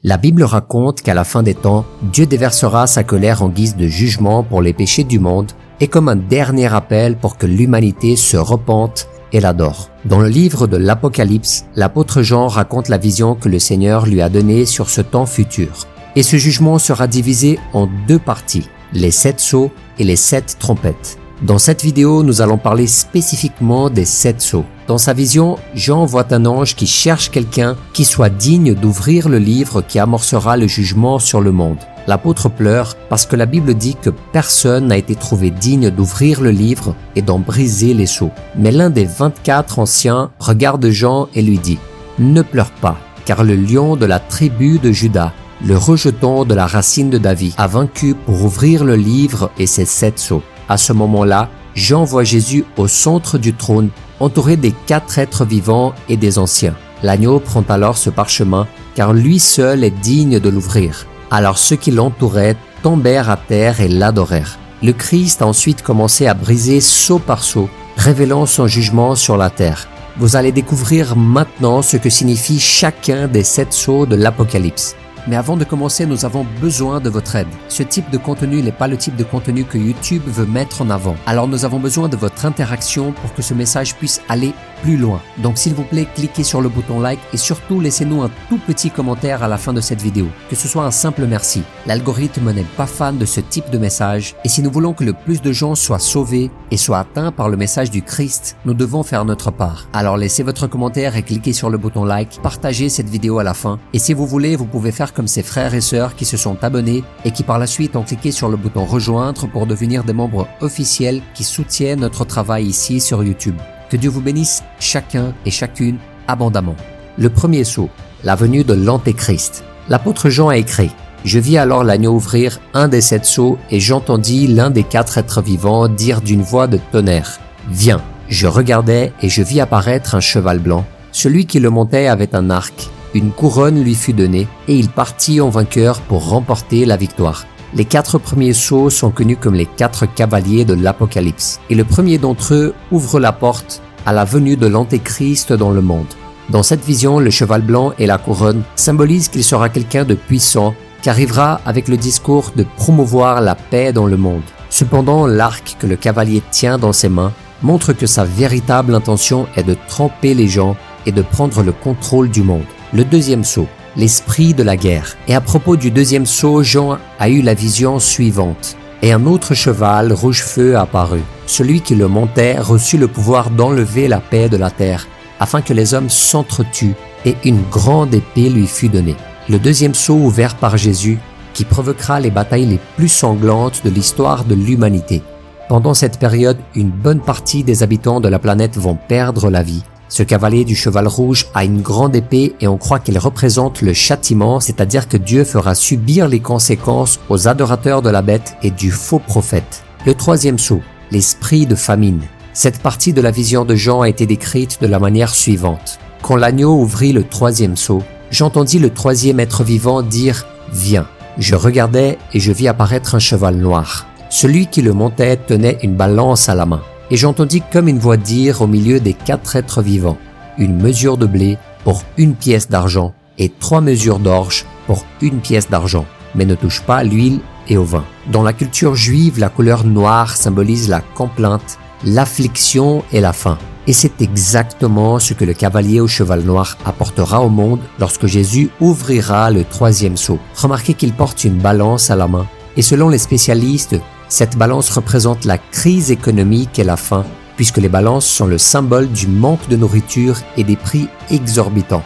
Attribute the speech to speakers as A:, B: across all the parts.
A: La Bible raconte qu'à la fin des temps, Dieu déversera sa colère en guise de jugement pour les péchés du monde et comme un dernier appel pour que l'humanité se repente et l'adore. Dans le livre de l'Apocalypse, l'apôtre Jean raconte la vision que le Seigneur lui a donnée sur ce temps futur. Et ce jugement sera divisé en deux parties, les 7 sceaux et les 7 trompettes. Dans cette vidéo, nous allons parler spécifiquement des 7 sceaux. Dans sa vision, Jean voit un ange qui cherche quelqu'un qui soit digne d'ouvrir le livre qui amorcera le jugement sur le monde. L'apôtre pleure parce que la Bible dit que personne n'a été trouvé digne d'ouvrir le livre et d'en briser les sceaux. Mais l'un des 24 anciens regarde Jean et lui dit « Ne pleure pas, car le lion de la tribu de Juda, le rejeton de la racine de David, a vaincu pour ouvrir le livre et ses 7 sceaux. » À ce moment-là, Jean voit Jésus au centre du trône, entouré des 4 êtres vivants et des anciens. L'agneau prend alors ce parchemin, car lui seul est digne de l'ouvrir. Alors ceux qui l'entouraient tombèrent à terre et l'adorèrent. Le Christ a ensuite commencé à briser sceau par sceau, révélant son jugement sur la terre. Vous allez découvrir maintenant ce que signifie chacun des 7 sceaux de l'Apocalypse. Mais avant de commencer, nous avons besoin de votre aide. Ce type de contenu n'est pas le type de contenu que YouTube veut mettre en avant. Alors nous avons besoin de votre interaction pour que ce message puisse aller plus loin. Donc s'il vous plaît, cliquez sur le bouton like et surtout laissez-nous un tout petit commentaire à la fin de cette vidéo. Que ce soit un simple merci. L'algorithme n'est pas fan de ce type de message et si nous voulons que le plus de gens soient sauvés et soient atteints par le message du Christ, nous devons faire notre part. Alors laissez votre commentaire et cliquez sur le bouton like, partagez cette vidéo à la fin et si vous voulez, vous pouvez faire comme ces frères et sœurs qui se sont abonnés et qui par la suite ont cliqué sur le bouton rejoindre pour devenir des membres officiels qui soutiennent notre travail ici sur YouTube. Que Dieu vous bénisse chacun et chacune abondamment. Le premier sceau, la venue de l'Antéchrist. L'apôtre Jean a écrit « Je vis alors l'agneau ouvrir un des 7 sceaux et j'entendis l'un des 4 êtres vivants dire d'une voix de tonnerre « Viens !» Je regardai et je vis apparaître un cheval blanc. Celui qui le montait avait un arc. Une couronne lui fut donnée et il partit en vainqueur pour remporter la victoire. Les 4 premiers sceaux sont connus comme les 4 cavaliers de l'Apocalypse. Et le premier d'entre eux ouvre la porte à la venue de l'Antéchrist dans le monde. Dans cette vision, le cheval blanc et la couronne symbolisent qu'il sera quelqu'un de puissant qui arrivera avec le discours de promouvoir la paix dans le monde. Cependant, l'arc que le cavalier tient dans ses mains montre que sa véritable intention est de tromper les gens et de prendre le contrôle du monde. Le deuxième sceau, l'esprit de la guerre. Et à propos du deuxième sceau, Jean a eu la vision suivante. Et un autre cheval rouge feu apparut. Celui qui le montait reçut le pouvoir d'enlever la paix de la terre, afin que les hommes s'entretuent, et une grande épée lui fut donnée. Le deuxième sceau ouvert par Jésus, qui provoquera les batailles les plus sanglantes de l'histoire de l'humanité. Pendant cette période, une bonne partie des habitants de la planète vont perdre la vie. Ce cavalier du cheval rouge a une grande épée et on croit qu'il représente le châtiment, c'est-à-dire que Dieu fera subir les conséquences aux adorateurs de la bête et du faux prophète. Le troisième sceau, l'esprit de famine. Cette partie de la vision de Jean a été décrite de la manière suivante. Quand l'agneau ouvrit le troisième sceau, j'entendis le troisième être vivant dire « Viens ». Je regardai et je vis apparaître un cheval noir. Celui qui le montait tenait une balance à la main. Et j'entendis comme une voix dire au milieu des 4 êtres vivants, une mesure de blé pour 1 pièce d'argent et 3 mesures d'orge pour 1 pièce d'argent, mais ne touche pas à l'huile et au vin. Dans la culture juive, la couleur noire symbolise la complainte, l'affliction et la faim. Et c'est exactement ce que le cavalier au cheval noir apportera au monde lorsque Jésus ouvrira le troisième sceau. Remarquez qu'il porte une balance à la main. Et selon les spécialistes, cette balance représente la crise économique et la faim, puisque les balances sont le symbole du manque de nourriture et des prix exorbitants.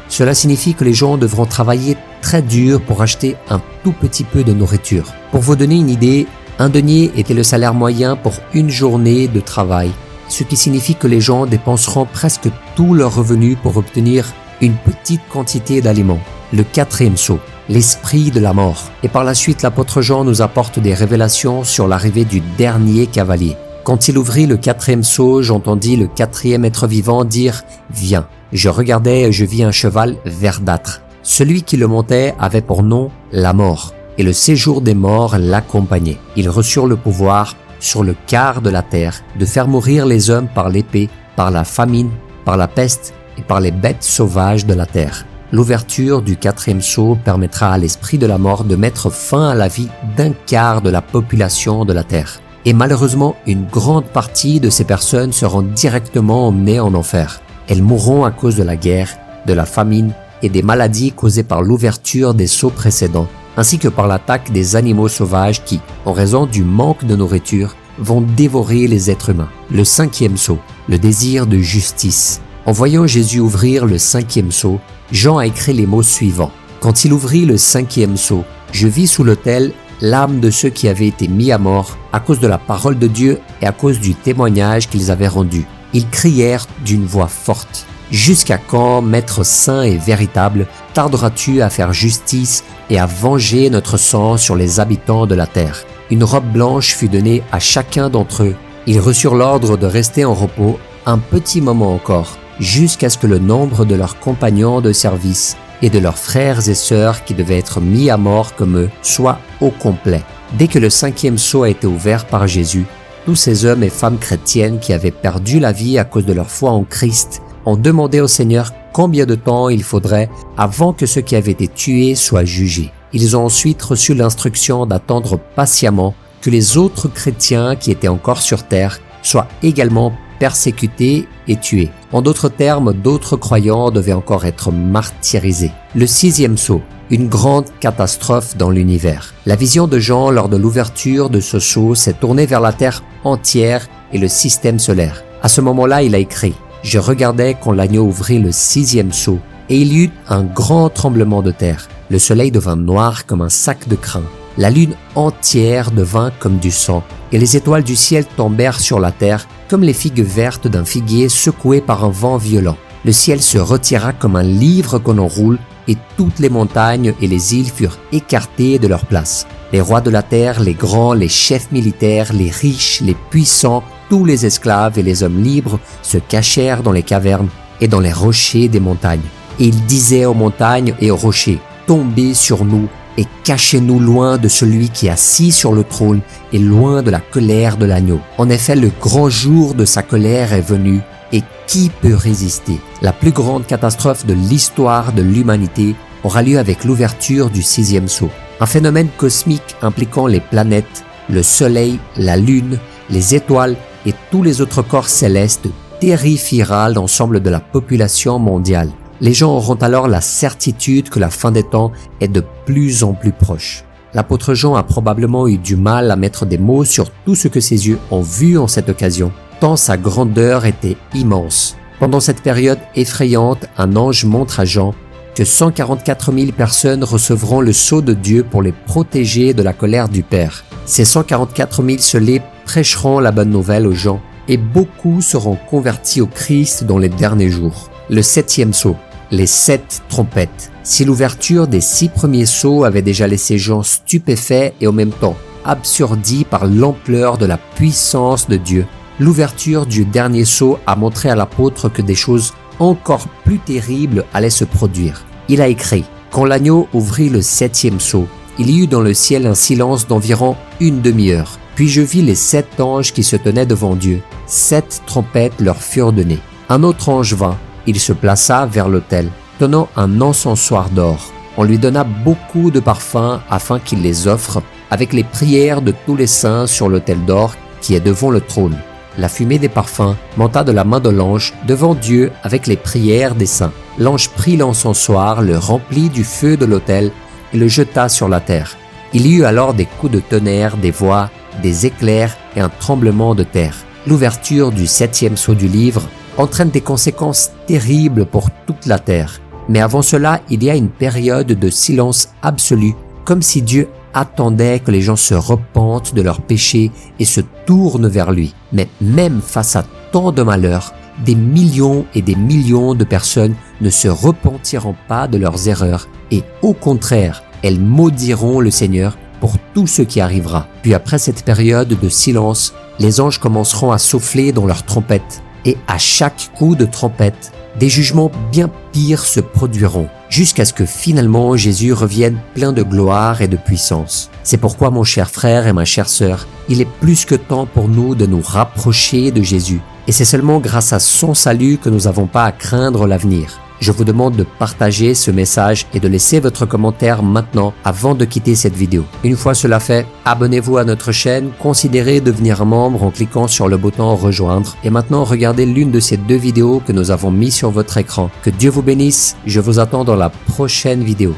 A: Cela signifie que les gens devront travailler très dur pour acheter un tout petit peu de nourriture. Pour vous donner une idée, un denier était le salaire moyen pour une journée de travail, ce qui signifie que les gens dépenseront presque tous leurs revenus pour obtenir une petite quantité d'aliments. Le quatrième sceau, l'esprit de la mort. Et par la suite, l'apôtre Jean nous apporte des révélations sur l'arrivée du dernier cavalier. Quand il ouvrit le 4e sceau, j'entendis le 4e être vivant dire « Viens ». Je regardai et je vis un cheval verdâtre. Celui qui le montait avait pour nom la mort, et le séjour des morts l'accompagnait. Ils reçurent le pouvoir sur le quart de la terre de faire mourir les hommes par l'épée, par la famine, par la peste et par les bêtes sauvages de la terre. L'ouverture du 4e sceau permettra à l'esprit de la mort de mettre fin à la vie d'un quart de la population de la terre. Et malheureusement, une grande partie de ces personnes seront directement emmenées en enfer. Elles mourront à cause de la guerre, de la famine et des maladies causées par l'ouverture des sceaux précédents, ainsi que par l'attaque des animaux sauvages qui, en raison du manque de nourriture, vont dévorer les êtres humains. Le 5e sceau, le désir de justice. En voyant Jésus ouvrir le 5e sceau, Jean a écrit les mots suivants. Quand il ouvrit le 5e sceau, je vis sous l'autel l'âme de ceux qui avaient été mis à mort à cause de la parole de Dieu et à cause du témoignage qu'ils avaient rendu. Ils crièrent d'une voix forte. Jusqu'à quand, Maître saint et véritable, tarderas-tu à faire justice et à venger notre sang sur les habitants de la terre? Une robe blanche fut donnée à chacun d'entre eux. Ils reçurent l'ordre de rester en repos un petit moment encore, jusqu'à ce que le nombre de leurs compagnons de service et de leurs frères et sœurs qui devaient être mis à mort comme eux soit au complet. Dès que le 5e sceau a été ouvert par Jésus, tous ces hommes et femmes chrétiennes qui avaient perdu la vie à cause de leur foi en Christ ont demandé au Seigneur combien de temps il faudrait avant que ceux qui avaient été tués soient jugés. Ils ont ensuite reçu l'instruction d'attendre patiemment que les autres chrétiens qui étaient encore sur terre soient également persécutés et tués. En d'autres termes, d'autres croyants devaient encore être martyrisés. Le 6e sceau, une grande catastrophe dans l'univers. La vision de Jean lors de l'ouverture de ce sceau s'est tournée vers la terre entière et le système solaire. À ce moment-là, il a écrit « Je regardais quand l'agneau ouvrit le 6e sceau, et il y eut un grand tremblement de terre. Le soleil devint noir comme un sac de crin. La lune entière devint comme du sang, et les étoiles du ciel tombèrent sur la terre comme les figues vertes d'un figuier secoué par un vent violent. Le ciel se retira comme un livre qu'on enroule, et toutes les montagnes et les îles furent écartées de leur place. Les rois de la terre, les grands, les chefs militaires, les riches, les puissants, tous les esclaves et les hommes libres se cachèrent dans les cavernes et dans les rochers des montagnes. Et ils disaient aux montagnes et aux rochers, « Tombez sur nous et cachez-nous loin de celui qui est assis sur le trône et loin de la colère de l'agneau. En effet, le grand jour de sa colère est venu, et qui peut résister? » La plus grande catastrophe de l'histoire de l'humanité aura lieu avec l'ouverture du 6e sceau. Un phénomène cosmique impliquant les planètes, le soleil, la lune, les étoiles et tous les autres corps célestes terrifiera l'ensemble de la population mondiale. Les gens auront alors la certitude que la fin des temps est de plus en plus proche. L'apôtre Jean a probablement eu du mal à mettre des mots sur tout ce que ses yeux ont vu en cette occasion, tant sa grandeur était immense. Pendant cette période effrayante, un ange montre à Jean que 144 000 personnes recevront le sceau de Dieu pour les protéger de la colère du Père. Ces 144 000 scellés prêcheront la bonne nouvelle aux gens et beaucoup seront convertis au Christ dans les derniers jours. Le 7e sceau, les 7 trompettes. Si l'ouverture des 6 premiers sceaux avait déjà laissé Jean stupéfait et en même temps absourdi par l'ampleur de la puissance de Dieu, l'ouverture du dernier sceau a montré à l'apôtre que des choses encore plus terribles allaient se produire. Il a écrit « Quand l'agneau ouvrit le 7e sceau, il y eut dans le ciel un silence d'environ une demi-heure. Puis je vis les 7 anges qui se tenaient devant Dieu. 7 trompettes leur furent données. Un autre ange vint. Il se plaça vers l'autel, tenant un encensoir d'or. On lui donna beaucoup de parfums afin qu'il les offre avec les prières de tous les saints sur l'autel d'or qui est devant le trône. La fumée des parfums monta de la main de l'ange devant Dieu avec les prières des saints. L'ange prit l'encensoir, le remplit du feu de l'autel et le jeta sur la terre. Il y eut alors des coups de tonnerre, des voix, des éclairs et un tremblement de terre. L'ouverture du 7e sceau du livre entraîne des conséquences terribles pour toute la terre. Mais avant cela, il y a une période de silence absolu, comme si Dieu attendait que les gens se repentent de leurs péchés et se tournent vers lui. Mais même face à tant de malheurs, des millions et des millions de personnes ne se repentiront pas de leurs erreurs et au contraire, elles maudiront le Seigneur pour tout ce qui arrivera. Puis après cette période de silence, les anges commenceront à souffler dans leurs trompettes. Et à chaque coup de trompette, des jugements bien pires se produiront, jusqu'à ce que finalement Jésus revienne plein de gloire et de puissance. C'est pourquoi mon cher frère et ma chère sœur, il est plus que temps pour nous de nous rapprocher de Jésus. Et c'est seulement grâce à son salut que nous n'avons pas à craindre l'avenir. je vous demande de partager ce message et de laisser votre commentaire maintenant avant de quitter cette vidéo. Une fois cela fait, abonnez-vous à notre chaîne, considérez devenir membre en cliquant sur le bouton rejoindre et maintenant regardez l'une de ces 2 vidéos que nous avons mis sur votre écran. Que Dieu vous bénisse, je vous attends dans la prochaine vidéo.